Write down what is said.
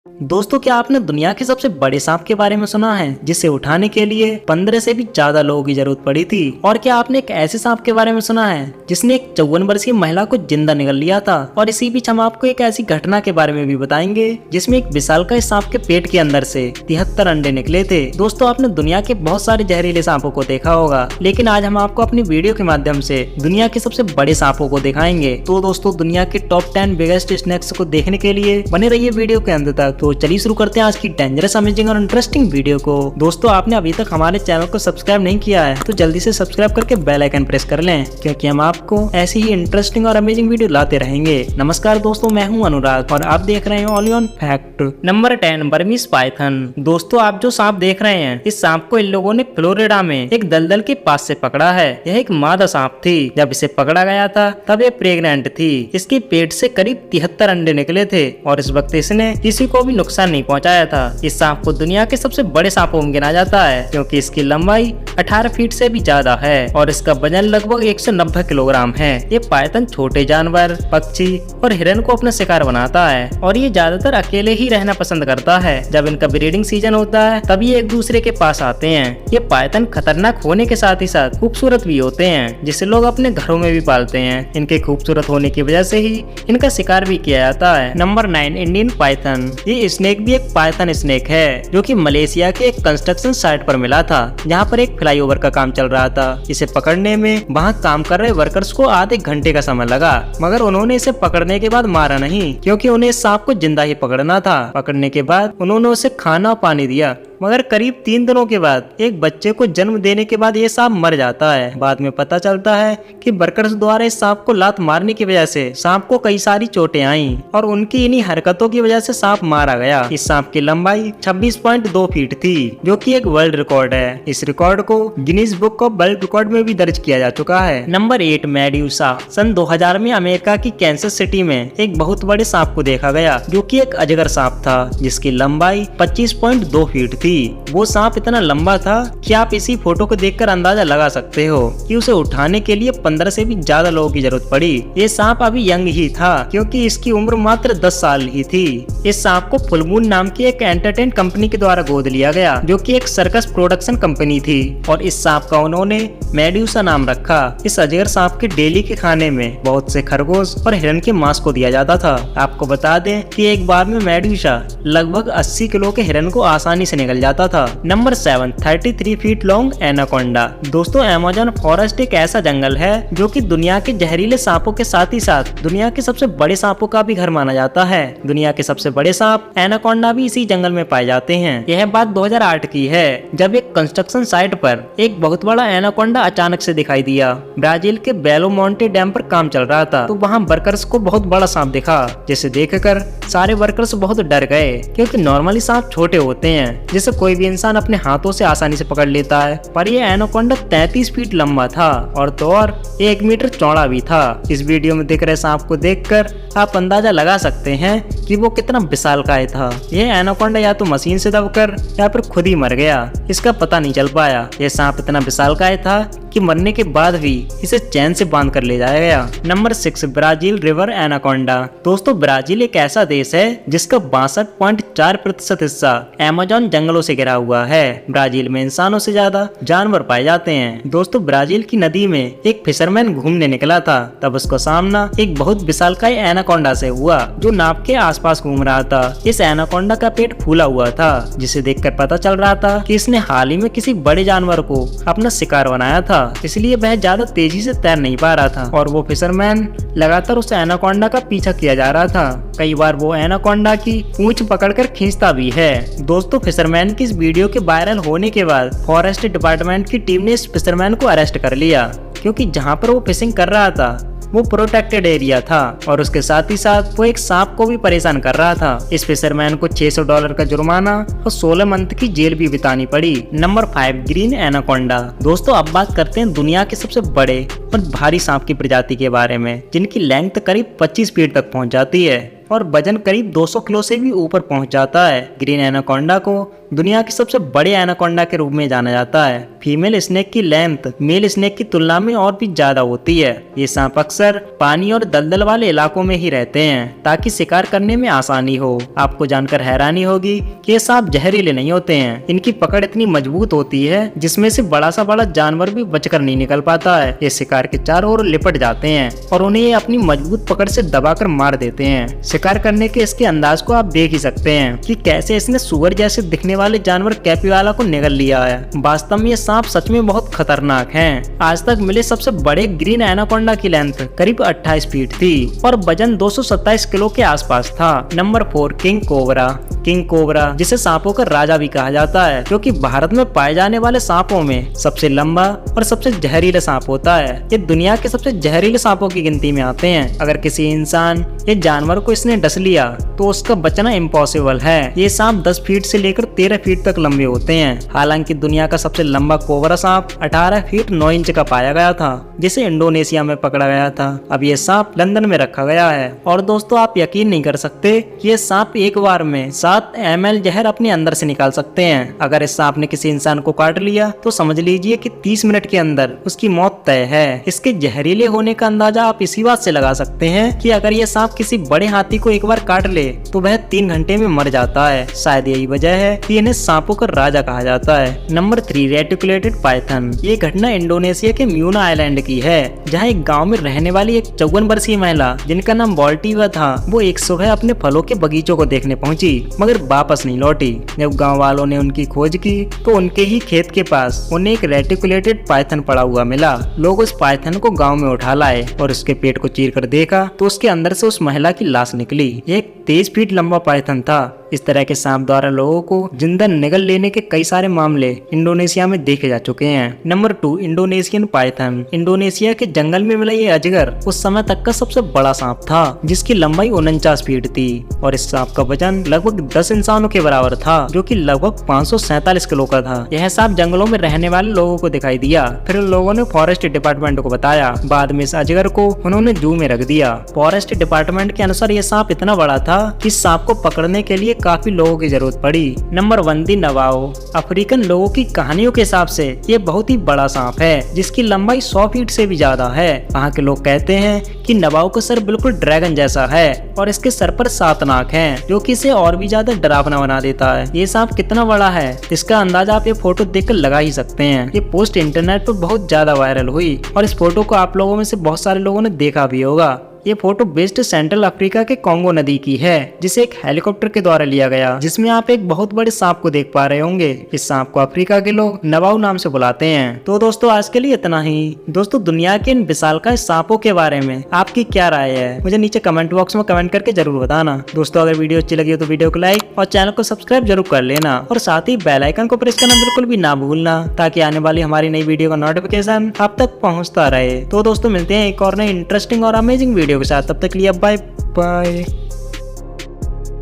दोस्तों, क्या आपने दुनिया के सबसे बड़े सांप के बारे में सुना है जिसे उठाने के लिए 15 से भी ज्यादा लोगों की जरूरत पड़ी थी? और क्या आपने एक ऐसे सांप के बारे में सुना है जिसने एक 54 वर्षीय महिला को जिंदा निगल लिया था? और इसी बीच हम आपको एक ऐसी घटना के बारे में भी बताएंगे जिसमें एक विशालकाय सांप के पेट के अंदर से 73 अंडे निकले थे। दोस्तों, आपने दुनिया के बहुत सारे जहरीले सांपों को देखा होगा, लेकिन आज हम आपको अपनी वीडियो के माध्यम से दुनिया के सबसे बड़े सांपों को दिखाएंगे। तो दोस्तों, दुनिया के टॉप 10 बिगेस्ट स्नेक्स को देखने के लिए बने रहिए वीडियो के अंत तक। तो चलिए शुरू करते हैं आज की डेंजरस, अमेजिंग और इंटरेस्टिंग वीडियो को। दोस्तों, आपने अभी तक हमारे चैनल को सब्सक्राइब नहीं किया है तो जल्दी से सब्सक्राइब करके बेल आइकन प्रेस कर लें, क्योंकि हम आपको ऐसी ही इंटरेस्टिंग और अमेजिंग वीडियो लाते रहेंगे। नमस्कार दोस्तों, मैं हूं अनुराग और आप देख रहे हैं only on fact. Number 10, Burmese Python. दोस्तों, आप जो सांप देख रहे हैं, इस सांप को इन लोगों ने फ्लोरिडा में एक दलदल के पास से पकड़ा है। यह एक मादा सांप थी। जब इसे पकड़ा गया था तब ये प्रेग्नेंट थी। इसके पेट से करीब 73 अंडे निकले थे और इस वक्त इसने किसी को भी नुकसान नहीं पहुंचाया था। इस सांप को दुनिया के सबसे बड़े सांपों में गिना जाता है, क्योंकि इसकी लंबाई 18 फीट से भी ज्यादा है और इसका वजन लगभग 190 किलोग्राम है। ये पाइथन छोटे जानवर, पक्षी और हिरन को अपना शिकार बनाता है और ये ज्यादातर अकेले ही रहना पसंद करता है। जब इनका ब्रीडिंग सीजन होता है तब ये एक दूसरे के पास आते हैं। ये पाइथन खतरनाक होने के साथ ही साथ खूबसूरत भी होते हैं, जिसे लोग अपने घरों में भी पालते हैं। इनके खूबसूरत होने की वजह से ही इनका शिकार भी किया जाता है। Number 9, Indian Python. ये स्नेक भी एक पाइथन स्नेक है जो कि मलेशिया के एक कंस्ट्रक्शन साइट पर मिला था, जहां पर एक फ्लाईओवर का काम चल रहा था। इसे पकड़ने में वहां काम कर रहे वर्कर्स को आधे घंटे का समय लगा, मगर उन्होंने इसे पकड़ने के बाद मारा नहीं, क्योंकि उन्हें इस सांप को जिंदा ही पकड़ना था। पकड़ने के बाद उन्होंने उसे खाना और पानी दिया, मगर करीब 3 दिनों के बाद एक बच्चे को जन्म देने के बाद ये सांप मर जाता है। बाद में पता चलता है कि वर्कर्स द्वारा इस सांप को लात मारने की वजह से सांप को कई सारी चोटें आईं और उनकी इन्हीं हरकतों की वजह से सांप मारा गया। इस सांप की लंबाई 26.2 फीट थी, जो कि एक वर्ल्ड रिकॉर्ड है। इस रिकॉर्ड को Guinness book of world record में भी दर्ज किया जा चुका है। Number 8, medusa. सन 2000 में अमेरिका की कैंसस सिटी में एक बहुत बड़े सांप को देखा गया, जो कि एक अजगर सांप था, जिसकी लंबाई 25.2 फीट थी। वो सांप इतना लंबा था कि आप इसी फोटो को देखकर अंदाजा लगा सकते हो कि उसे उठाने के लिए 15 से भी ज्यादा लोगों की जरूरत पड़ी। ये सांप अभी यंग ही था, क्योंकि इसकी उम्र मात्र 10 साल ही थी। इस सांप को फुल मून नाम की एक एंटरटेन कंपनी के द्वारा गोद लिया गया, जो कि एक सर्कस प्रोडक्शन कंपनी थी, और इस सांप का उन्होंने मेड्यूसा नाम रखा। इस अजगर सांप के डेली के खाने में बहुत से खरगोश और हिरन के मांस को दिया जाता था। आपको बता दें कि एक बार में मेड्यूसा लगभग 80 किलो के हिरन को आसानी से निगल जाता था। Number 7, 33 feet long anaconda. दोस्तों, अमेज़न फॉरेस्ट एक ऐसा जंगल है जो कि दुनिया के जहरीले सांपों के साथ ही साथ दुनिया के सबसे बड़े सांपों का भी घर माना जाता है। दुनिया के सबसे बड़े सांप एनाकोंडा भी इसी जंगल में पाए जाते हैं। यह बात 2008 की है, जब एक कंस्ट्रक्शन साइट पर एक बहुत बड़ा एनाकोंडा अचानक से दिखाई दिया। ब्राजील के बेलो मोंटे डैम पर काम चल रहा था, तो वहाँ वर्कर्स को बहुत बड़ा सांप दिखा, जिसे देखकर सारे वर्कर्स बहुत डर गए, क्योंकि नॉर्मली सांप छोटे होते हैं जिसे कोई भी इंसान अपने हाथों से आसानी से पकड़ लेता है, पर यह एनाकोंडा 33 फीट लंबा था और तो और 1 मीटर चौड़ा भी था। इस वीडियो में दिख रहे सांप को देखकर आप अंदाजा लगा सकते हैं कि वो कितना विशालकाय था। यह एनाकोंडा या तो मशीन से दबकर या फिर खुद ही मर गया, इसका पता नहीं चल पाया। यह सांप इतना विशालकाय था कि मरने के बाद भी इसे चैन से बांध कर ले जाया गया। Number 6, Brazil river anaconda. दोस्तों, ब्राजील एक ऐसा देश है जिसका 62.4% हिस्सा अमेज़न जंगलों से घिरा हुआ है। ब्राजील में इंसानों से ज्यादा जानवर पाए जाते हैं। दोस्तों, ब्राजील की नदी में एक फिशरमैन घूमने निकला था, तब उसका सामना एक बहुत विशालकाय एनाकोंडा से हुआ, जो नाव के आसपास घूम रहा था। इस एनाकोंडा का पेट फूला हुआ था, जिसे देखकर पता चल रहा था कि इसने हाल ही में किसी बड़े जानवर को अपना शिकार बनाया था, इसलिए वह ज्यादा तेजी से तैर नहीं पा रहा था और वो फिशरमैन लगातार उस एनाकोंडा का पीछा किया जा रहा था। कई बार वो एनाकोंडा की पूंछ पकड़कर खींचता भी है। दोस्तों, फिशरमैन की इस वीडियो के वायरल होने के बाद फॉरेस्ट डिपार्टमेंट की टीम ने इस फिशरमैन को अरेस्ट कर लिया, क्योंकि जहाँ पर वो फिशिंग कर रहा था वो प्रोटेक्टेड एरिया था और उसके साथ ही साथ वो एक सांप को भी परेशान कर रहा था। इस फिशरमैन को $600 का जुर्माना और 16 मंथ की जेल भी बितानी पड़ी। Number 5, green anaconda. दोस्तों, अब बात करते हैं दुनिया के सबसे बड़े और भारी सांप की प्रजाति के बारे में, जिनकी लेंथ करीब 25 फीट तक पहुंच जाती है। और वजन करीब 200 किलो से भी ऊपर पहुंच जाता है। ग्रीन एनाकोंडा को दुनिया के सबसे बड़े एनाकोंडा के रूप में जाना जाता है। फीमेल स्नेक की लेंथ मेल स्नेक की तुलना में और भी ज्यादा होती है। ये सांप अक्सर पानी और दलदल वाले इलाकों में ही रहते हैं ताकि शिकार करने में आसानी हो। आपको जानकर हैरानी होगी कि ये सांप जहरीले नहीं होते हैं। इनकी पकड़ इतनी मजबूत होती है जिसमें से बड़ा सा बड़ा जानवर भी बचकर नहीं निकल पाता है। ये शिकार के चारों ओर लिपट जाते हैं और उन्हें ये अपनी मजबूत पकड़ से दबाकर मार देते हैं। शिकार करने के इसके अंदाज को आप देख ही सकते हैं कि कैसे इसने सुअर जैसे दिखने वाले जानवर कैपिवाला को निगल लिया है। वास्तव में ये सांप सच में बहुत खतरनाक हैं। आज तक मिले सबसे बड़े ग्रीन एनाकोंडा की लेंथ करीब 28 फीट थी और वजन 227 किलो के आसपास था। Number 4 king cobra. King cobra जिसे सांपों का राजा भी कहा जाता है क्योंकि भारत में पाए जाने वाले सांपों में सबसे लंबा और सबसे जहरीला सांप होता है। ये दुनिया के सबसे जहरीले सांपों की गिनती में आते हैं। अगर किसी इंसान या जानवर को इसने डस लिया तो उसका बचना इम्पॉसिबल है। ये सांप 10 फीट से लेकर 13 फीट तक लंबे होते हैं। हालांकि दुनिया का सबसे लंबा कोबरा सांप 18 फीट 9 इंच का पाया गया था जिसे इंडोनेशिया में पकड़ा गया था। अब ये सांप लंदन में रखा गया है। और दोस्तों आप यकीन नहीं कर सकते कि ये सांप एक बार में 7 ml जहर अपने अंदर से निकाल सकते हैं। अगर इस सांप ने किसी इंसान को काट लिया तो समझ लीजिए कि 30 मिनट के अंदर उसकी मौत तय है। इसके जहरीले होने का अंदाजा आप इसी बात से लगा सकते हैं कि अगर ये सांप किसी बड़े हाथी को एक बार काट ले तो वह 3 घंटे में मर जाता है। शायद यही वजह है कि इन्हें सांपों का राजा कहा जाता है। Number 3 reticulated Python. ये घटना इंडोनेशिया के म्यूना आइलैंड की है जहाँ एक गाँव में रहने वाली एक 54 वर्षीय महिला जिनका नाम बॉल्टीवा था वो एक सुबह अपने फलों के बगीचों को देखने पहुंची मगर वापस नहीं लौटी। जब गांव वालों ने उनकी खोज की तो उनके ही खेत के पास उन्हें एक रेटिकुलेटेड पाइथन पड़ा हुआ मिला। लोग उस पाइथन को गांव में उठा लाए और उसके पेट को चीर कर देखा तो उसके अंदर से उस महिला की लाश निकली। एक 23 फीट लंबा पाइथन था। इस तरह के सांप द्वारा लोगों को जिंदा निगल लेने के कई सारे मामले इंडोनेशिया में देखे जा चुके हैं। Number 2 Indonesian Python. इंडोनेशिया के जंगल में मिला ये अजगर उस समय तक का सबसे बड़ा सांप था जिसकी लंबाई 49 फीट थी और इस सांप का वजन लगभग 10 इंसानों के बराबर था जो कि लगभग 547 किलो का था। यह सांप जंगलों में रहने वाले लोगों को दिखाई दिया। फिर लोगों ने फॉरेस्ट डिपार्टमेंट को बताया। बाद में इस अजगर को उन्होंने जू में रख दिया। फॉरेस्ट डिपार्टमेंट के अनुसार यह सांप इतना बड़ा था कि इस सांप को पकड़ने के लिए काफी लोगों की जरूरत पड़ी। नंबर 1 दी नवाओ। अफ्रीकन लोगों की कहानियों के हिसाब से ये बहुत ही बड़ा सांप है जिसकी लंबाई 100 फीट से भी ज्यादा है। वहाँ के लोग कहते हैं कि नवाओ का सर बिल्कुल ड्रैगन जैसा है और इसके सर पर 7 नाक हैं जो कि इसे और भी ज्यादा डरावना बना देता है। ये सांप कितना बड़ा है इसका अंदाजा आप ये फोटो देखकर लगा ही सकते हैं। ये पोस्ट इंटरनेट पर बहुत ज्यादा वायरल हुई और इस फोटो को आप लोगों में से बहुत सारे लोगों ने देखा भी होगा। ये फोटो वेस्ट सेंट्रल अफ्रीका के कॉन्गो नदी की है जिसे एक हेलीकॉप्टर के द्वारा लिया गया जिसमें आप एक बहुत बड़े सांप को देख पा रहे होंगे। इस सांप को अफ्रीका के लोग नवाओ नाम से बुलाते हैं। तो दोस्तों आज के लिए इतना ही। दोस्तों दुनिया के इन विशालकाय सांपों के बारे में आपकी क्या राय है मुझे नीचे कमेंट बॉक्स में कमेंट करके जरूर बताना। दोस्तों अगर वीडियो अच्छी लगी हो तो वीडियो को लाइक और चैनल को सब्सक्राइब जरूर कर लेना और साथ ही बेल आइकन को प्रेस करना बिल्कुल भी ना भूलना ताकि आने वाली हमारी नई वीडियो का नोटिफिकेशन आप तक पहुँचता रहे। तो दोस्तों मिलते हैं एक और नई इंटरेस्टिंग और अमेजिंग वीडियो के साथ। तब तक के लिए बाय बाय।